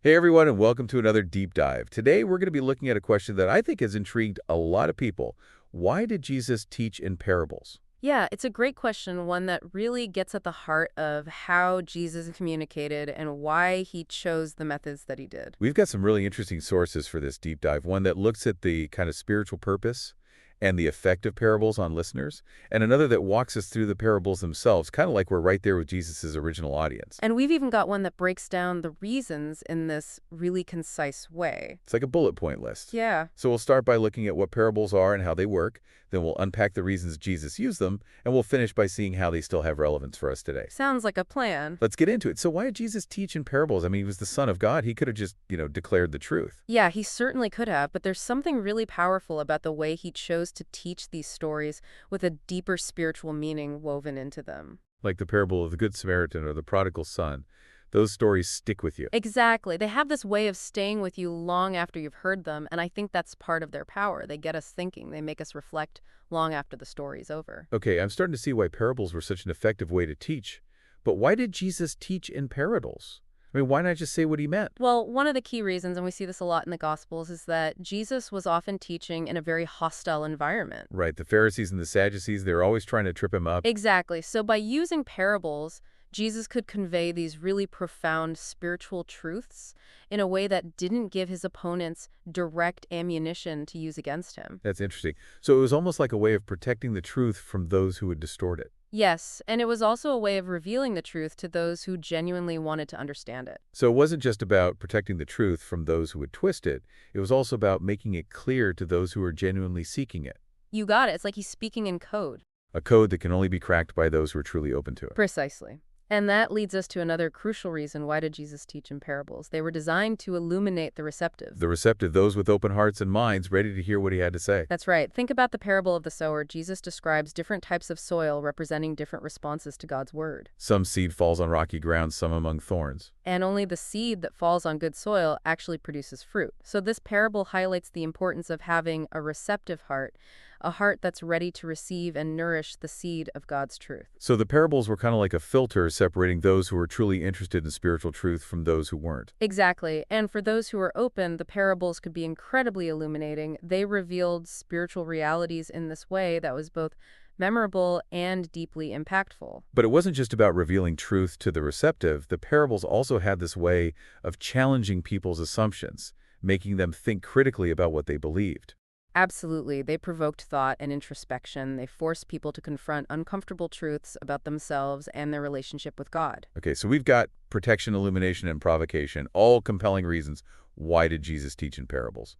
Hey everyone, and welcome to another deep dive. Today we're going to be looking at a question that I think has intrigued a lot of people. Why did Jesus teach in parables? Yeah, it's a great question, one that really gets at the heart of how Jesus communicated and why he chose the methods that he did. We've got some really interesting sources for this deep dive. One that looks at the kind of spiritual purpose and the effect of parables on listeners, and another that walks us through the parables themselves, kind of like we're right there with Jesus' original audience. And we've even got one that breaks down the reasons in this really concise way. It's like a bullet point list. Yeah, So we'll start by looking at what parables are and how they work. Then we'll unpack the reasons Jesus used them, and we'll finish by seeing how they still have relevance for us today. sounds like a plan. Let's get into it. So why did Jesus teach in parables? I mean, he was the Son of God. He could have just, declared the truth. Yeah, he certainly could have, but there's something really powerful about the way he chose to teach these stories with a deeper spiritual meaning woven into them. Like the parable of the Good Samaritan or the prodigal son. Those stories stick with you. Exactly. They have this way of staying with you long after you've heard them, and I think that's part of their power. They get us thinking. They make us reflect long after the story's over. Okay, I'm starting to see why parables were such an effective way to teach. But why did Jesus teach in parables? I mean, why not just say what he meant? Well, one of the key reasons, and we see this a lot in the Gospels, is that Jesus was often teaching in a very hostile environment. Right, the Pharisees and the Sadducees, they're always trying to trip him up. Exactly. So by using parables, Jesus could convey these really profound spiritual truths in a way that didn't give his opponents direct ammunition to use against him. That's interesting. So it was almost like a way of protecting the truth from those who would distort it. Yes, and it was also a way of revealing the truth to those who genuinely wanted to understand it. So it wasn't just about protecting the truth from those who would twist it. It was also about making it clear to those who are genuinely seeking it. You got it. It's like he's speaking in code. A code that can only be cracked by those who are truly open to it. Precisely. And that leads us to another crucial reason why did Jesus teach in parables. They were designed to illuminate the receptive. The receptive, those with open hearts and minds, ready to hear what he had to say. That's right. Think about the parable of the sower. Jesus describes different types of soil representing different responses to God's word. Some seed falls on rocky ground, some among thorns. And only the seed that falls on good soil actually produces fruit. So this parable highlights the importance of having a receptive heart, a heart that's ready to receive and nourish the seed of God's truth. So the parables were kind of like a filter separating those who were truly interested in spiritual truth from those who weren't. Exactly. And for those who are open, the parables could be incredibly illuminating. They revealed spiritual realities in this way that was both memorable and deeply impactful. But it wasn't just about revealing truth to the receptive. The parables also had this way of challenging people's assumptions, making them think critically about what they believed. Absolutely. They provoked thought and introspection. They forced people to confront uncomfortable truths about themselves and their relationship with God. Okay, so we've got protection, illumination, and provocation, all compelling reasons why did Jesus teach in parables.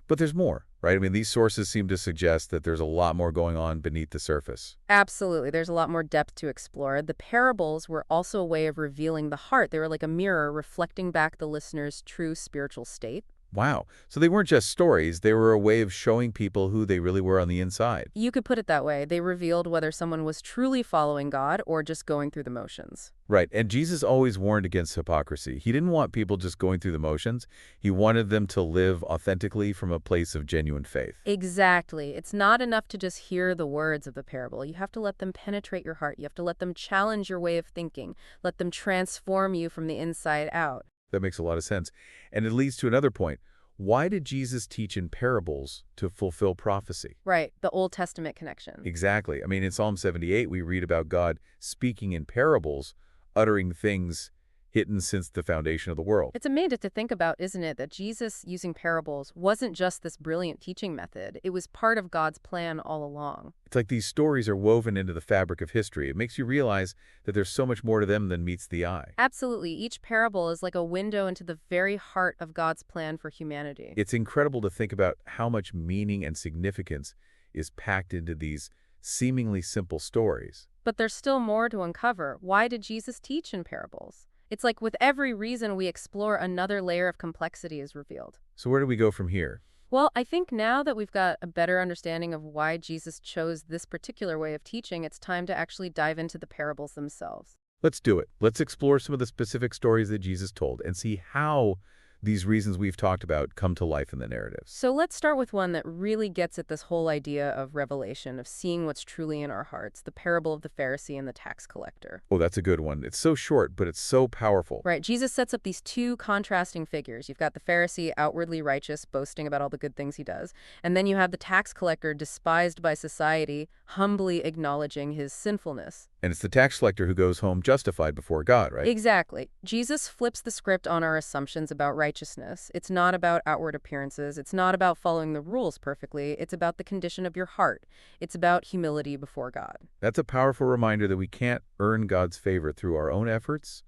But there's more, right? I mean, these sources seem to suggest that there's a lot more going on beneath the surface. Absolutely. There's a lot more depth to explore. The parables were also a way of revealing the heart. They were like a mirror reflecting back the listener's true spiritual state. Wow. So they weren't just stories, they were a way of showing people who they really were on the inside. You could put it that way. They revealed whether someone was truly following God or just going through the motions. Right. And Jesus always warned against hypocrisy. He didn't want people just going through the motions. He wanted them to live authentically from a place of genuine faith. Exactly. It's not enough to just hear the words of the parable. You have to let them penetrate your heart. You have to let them challenge your way of thinking. Let them transform you from the inside out. That makes a lot of sense. And it leads to another point. Why did Jesus teach in parables to fulfill prophecy? Right, the Old Testament connection. Exactly. I mean, in Psalm 78, we read about God speaking in parables, uttering things hidden since the foundation of the world. It's amazing to think about, isn't it, that Jesus using parables wasn't just this brilliant teaching method. It was part of God's plan all along. It's like these stories are woven into the fabric of history. It makes you realize that there's so much more to them than meets the eye. Absolutely. Each parable is like a window into the very heart of God's plan for humanity. It's incredible to think about how much meaning and significance is packed into these seemingly simple stories. But there's still more to uncover. Why did Jesus teach in parables? It's like with every reason we explore, another layer of complexity is revealed. So where do we go from here? Well, I think now that we've got a better understanding of why Jesus chose this particular way of teaching, it's time to actually dive into the parables themselves. Let's do it. Let's explore some of the specific stories that Jesus told and see how these reasons we've talked about come to life in the narratives. So let's start with one that really gets at this whole idea of revelation, of seeing what's truly in our hearts, the parable of the Pharisee and the tax collector. Oh, that's a good one. It's so short, but it's so powerful. Right, Jesus sets up these two contrasting figures. You've got the Pharisee, outwardly righteous, boasting about all the good things he does. And then you have the tax collector, despised by society, humbly acknowledging his sinfulness. And it's the tax collector who goes home justified before God, right? Exactly. Jesus flips the script on our assumptions about righteousness. It's not about outward appearances. It's not about following the rules perfectly. It's about the condition of your heart. It's about humility before God. That's a powerful reminder that we can't earn God's favor through our own efforts.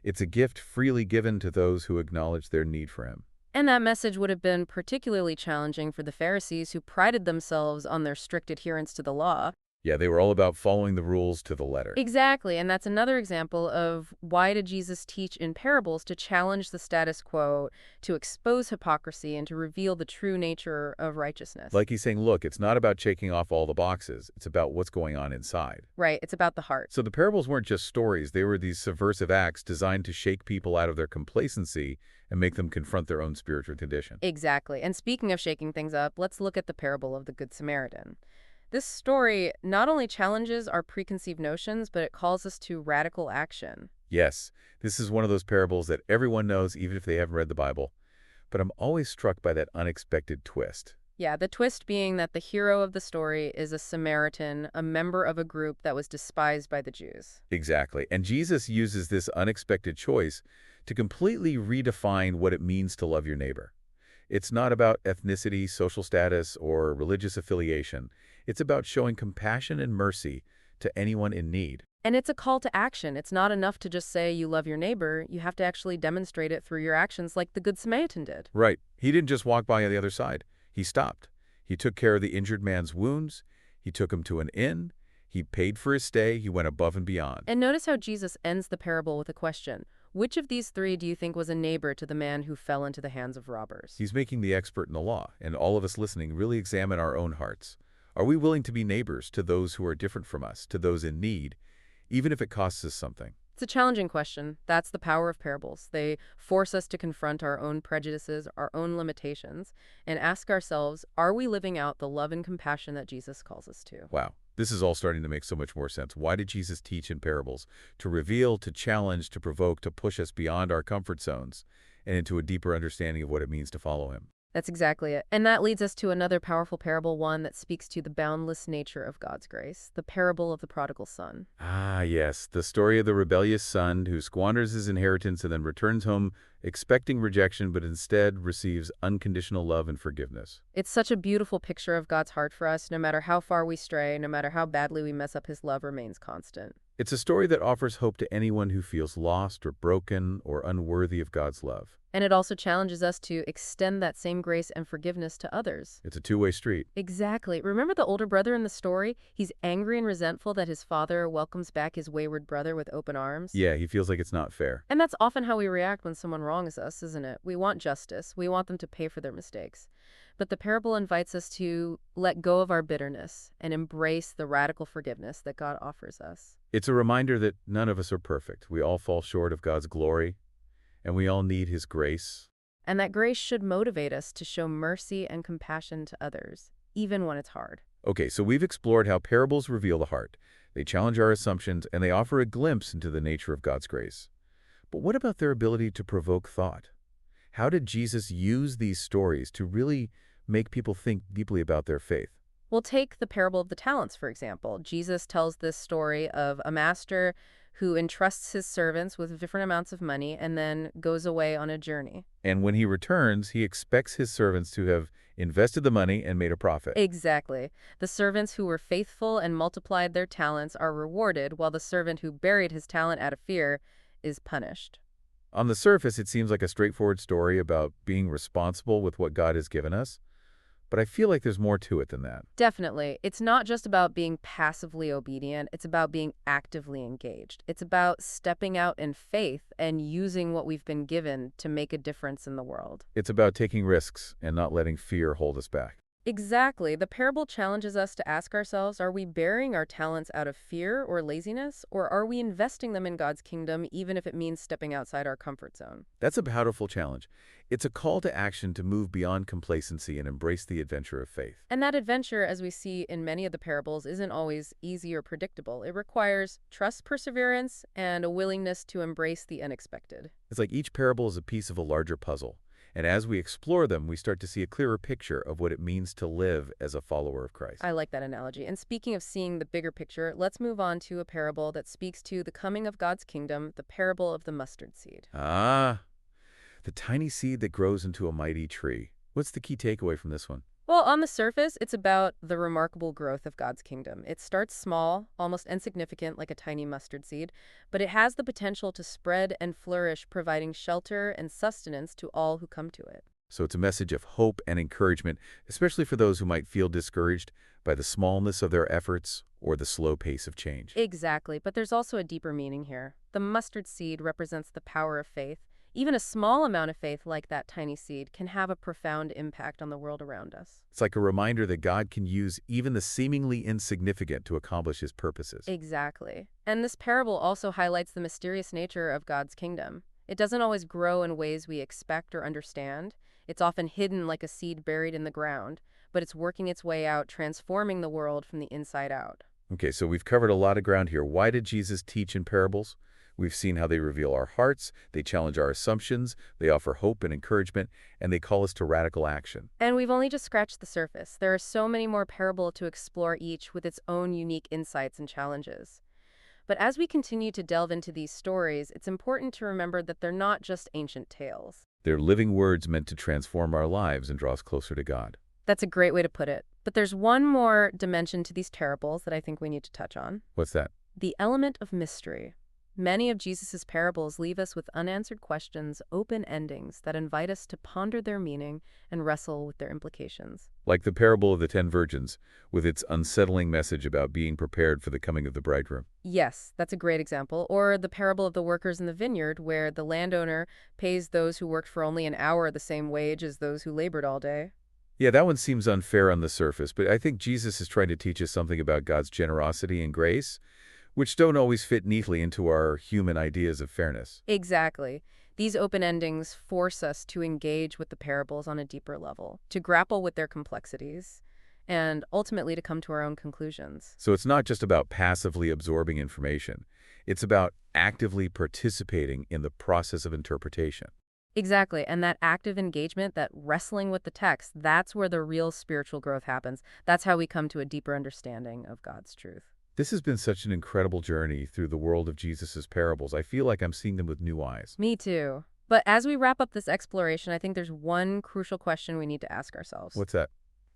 It's a gift freely given to those who acknowledge their need for Him. And that message would have been particularly challenging for the Pharisees, who prided themselves on their strict adherence to the law. Yeah, they were all about following the rules to the letter. Exactly, and that's another example of why did Jesus teach in parables: to challenge the status quo, to expose hypocrisy, and to reveal the true nature of righteousness. Like he's saying, look, it's not about checking off all the boxes. It's about what's going on inside. Right, it's about the heart. So the parables weren't just stories. They were these subversive acts designed to shake people out of their complacency and make them confront their own spiritual condition. Exactly, and speaking of shaking things up, let's look at the parable of the Good Samaritan. This story not only challenges our preconceived notions, but it calls us to radical action. Yes, this is one of those parables that everyone knows even if they haven't read the Bible. But I'm always struck by that unexpected twist. Yeah, the twist being that the hero of the story is a Samaritan, a member of a group that was despised by the Jews. Exactly. And Jesus uses this unexpected choice to completely redefine what it means to love your neighbor. It's not about ethnicity, social status, or religious affiliation. It's about showing compassion and mercy to anyone in need. And it's a call to action. It's not enough to just say you love your neighbor. You have to actually demonstrate it through your actions, like the Good Samaritan did. Right. He didn't just walk by on the other side. He stopped. He took care of the injured man's wounds. He took him to an inn. He paid for his stay. He went above and beyond. And notice how Jesus ends the parable with a question. Which of these three do you think was a neighbor to the man who fell into the hands of robbers? He's making the expert in the law, and all of us listening really examine our own hearts. Are we willing to be neighbors to those who are different from us, to those in need, even if it costs us something? It's a challenging question. That's the power of parables. They force us to confront our own prejudices, our own limitations, and ask ourselves, are we living out the love and compassion that Jesus calls us to? Wow, this is all starting to make so much more sense. Why did Jesus teach in parables? To reveal, to challenge, to provoke, to push us beyond our comfort zones and into a deeper understanding of what it means to follow Him. That's exactly it. And that leads us to another powerful parable, one that speaks to the boundless nature of God's grace, the parable of the prodigal son. Ah, yes, the story of the rebellious son who squanders his inheritance and then returns home expecting rejection, but instead receives unconditional love and forgiveness. It's such a beautiful picture of God's heart for us. No matter how far we stray, no matter how badly we mess up, His love remains constant. It's a story that offers hope to anyone who feels lost or broken or unworthy of God's love. And it also challenges us to extend that same grace and forgiveness to others. It's a two-way street. Exactly. Remember the older brother in the story? He's angry and resentful that his father welcomes back his wayward brother with open arms. Yeah, he feels like it's not fair. And that's often how we react when someone wrongs us, isn't it? We want justice. We want them to pay for their mistakes. But the parable invites us to let go of our bitterness and embrace the radical forgiveness that God offers us. It's a reminder that none of us are perfect. We all fall short of God's glory, and we all need His grace. And that grace should motivate us to show mercy and compassion to others, even when it's hard. Okay, so we've explored how parables reveal the heart. They challenge our assumptions, and they offer a glimpse into the nature of God's grace. But what about their ability to provoke thought? How did Jesus use these stories to really make people think deeply about their faith? We'll take the parable of the talents, for example. Jesus tells this story of a master who entrusts his servants with different amounts of money and then goes away on a journey. And when he returns, he expects his servants to have invested the money and made a profit. Exactly. The servants who were faithful and multiplied their talents are rewarded, while the servant who buried his talent out of fear is punished. On the surface, it seems like a straightforward story about being responsible with what God has given us. But I feel like there's more to it than that. Definitely. It's not just about being passively obedient. It's about being actively engaged. It's about stepping out in faith and using what we've been given to make a difference in the world. It's about taking risks and not letting fear hold us back. Exactly. The parable challenges us to ask ourselves, are we burying our talents out of fear or laziness, or are we investing them in God's kingdom, even if it means stepping outside our comfort zone? That's a powerful challenge. It's a call to action to move beyond complacency and embrace the adventure of faith. And that adventure, as we see in many of the parables, isn't always easy or predictable. It requires trust, perseverance, and a willingness to embrace the unexpected. It's like each parable is a piece of a larger puzzle. And as we explore them, we start to see a clearer picture of what it means to live as a follower of Christ. I like that analogy. And speaking of seeing the bigger picture, let's move on to a parable that speaks to the coming of God's kingdom, the parable of the mustard seed. Ah, the tiny seed that grows into a mighty tree. What's the key takeaway from this one? Well, on the surface, it's about the remarkable growth of God's kingdom. It starts small, almost insignificant, like a tiny mustard seed, but it has the potential to spread and flourish, providing shelter and sustenance to all who come to it. So it's a message of hope and encouragement, especially for those who might feel discouraged by the smallness of their efforts or the slow pace of change. Exactly, but there's also a deeper meaning here. The mustard seed represents the power of faith. Even a small amount of faith like that tiny seed can have a profound impact on the world around us. It's like a reminder that God can use even the seemingly insignificant to accomplish his purposes. Exactly. And this parable also highlights the mysterious nature of God's kingdom. It doesn't always grow in ways we expect or understand. It's often hidden like a seed buried in the ground, but it's working its way out, transforming the world from the inside out. Okay, so we've covered a lot of ground here. Why did Jesus teach in parables? We've seen how they reveal our hearts, they challenge our assumptions, they offer hope and encouragement, and they call us to radical action. And we've only just scratched the surface. There are so many more parables to explore, each with its own unique insights and challenges. But as we continue to delve into these stories, it's important to remember that they're not just ancient tales. They're living words meant to transform our lives and draw us closer to God. That's a great way to put it. But there's one more dimension to these parables that I think we need to touch on: What's that? the element of mystery. Many of Jesus' parables leave us with unanswered questions, open endings that invite us to ponder their meaning and wrestle with their implications. Like the parable of the 10 virgins, with its unsettling message about being prepared for the coming of the bridegroom. Yes, that's a great example. Or the parable of the workers in the vineyard, where the landowner pays those who worked for only an hour the same wage as those who labored all day. Yeah, that one seems unfair on the surface, but I think Jesus is trying to teach us something about God's generosity and grace, which don't always fit neatly into our human ideas of fairness. Exactly. These open endings force us to engage with the parables on a deeper level, to grapple with their complexities, and ultimately to come to our own conclusions. So it's not just about passively absorbing information. It's about actively participating in the process of interpretation. Exactly. And that active engagement, that wrestling with the text, that's where the real spiritual growth happens. That's how we come to a deeper understanding of God's truth. This has been such an incredible journey through the world of Jesus' parables. I feel like I'm seeing them with new eyes. Me too. But as we wrap up this exploration, I think there's one crucial question we need to ask ourselves. What's that?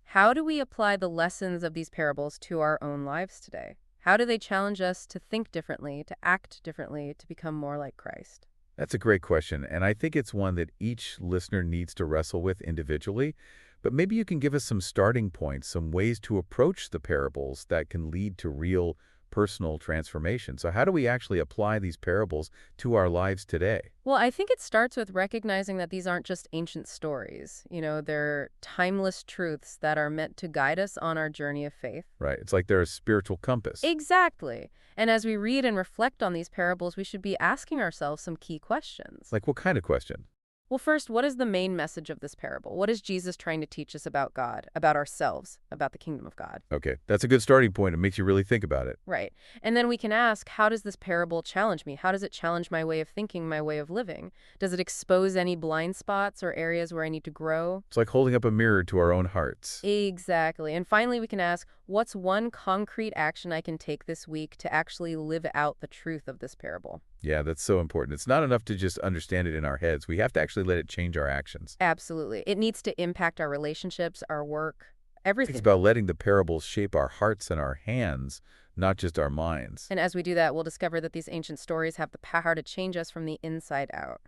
How do we apply the lessons of these parables to our own lives today? How do they challenge us to think differently, to act differently, to become more like Christ? That's a great question, and I think it's one that each listener needs to wrestle with individually. But maybe you can give us some starting points, some ways to approach the parables that can lead to real personal transformation. So how do we actually apply these parables to our lives today? Well, I think it starts with recognizing that these aren't just ancient stories. They're timeless truths that are meant to guide us on our journey of faith. Right? It's like they're a spiritual compass. Exactly. And as we read and reflect on these parables, we should be asking ourselves some key questions. Like what kind of question? Well, first, what is the main message of this parable? What is Jesus trying to teach us about God, about ourselves, about the kingdom of God? Okay, that's a good starting point. It makes you really think about it. Right. And then we can ask, how does this parable challenge me? How does it challenge my way of thinking, my way of living? Does it expose any blind spots or areas where I need to grow? It's like holding up a mirror to our own hearts. Exactly. And finally, we can ask, what's one concrete action I can take this week to actually live out the truth of this parable? Yeah, that's so important. It's not enough to just understand it in our heads. We have to actually let it change our actions. Absolutely. It needs to impact our relationships, our work, everything. It's about letting the parables shape our hearts and our hands, not just our minds. And as we do that, we'll discover that these ancient stories have the power to change us from the inside out.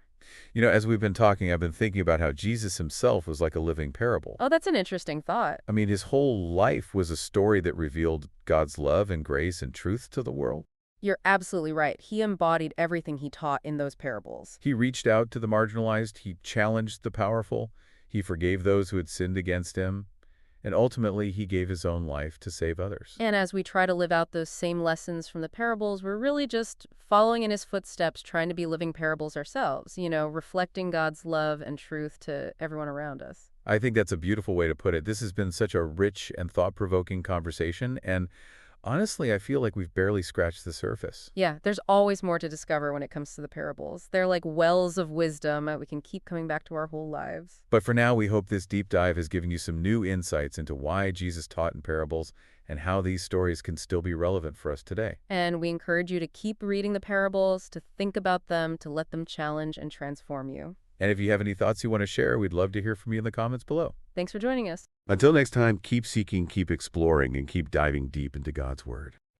As we've been talking, I've been thinking about how Jesus himself was like a living parable. Oh, that's an interesting thought. I mean, his whole life was a story that revealed God's love and grace and truth to the world. You're absolutely right. He embodied everything he taught in those parables. He reached out to the marginalized. He challenged the powerful. He forgave those who had sinned against him. and ultimately he gave his own life to save others. And as we try to live out those same lessons from the parables, we're really just following in his footsteps, trying to be living parables ourselves, reflecting God's love and truth to everyone around us. I think that's a beautiful way to put it. This has been such a rich and thought-provoking conversation, and honestly, I feel like we've barely scratched the surface. Yeah, there's always more to discover when it comes to the parables. They're like wells of wisdom that we can keep coming back to our whole lives. But for now, we hope this deep dive has given you some new insights into why Jesus taught in parables and how these stories can still be relevant for us today. And we encourage you to keep reading the parables, to think about them, to let them challenge and transform you. And if you have any thoughts you want to share, we'd love to hear from you in the comments below. Thanks for joining us. Until next time, keep seeking, keep exploring, and keep diving deep into God's Word.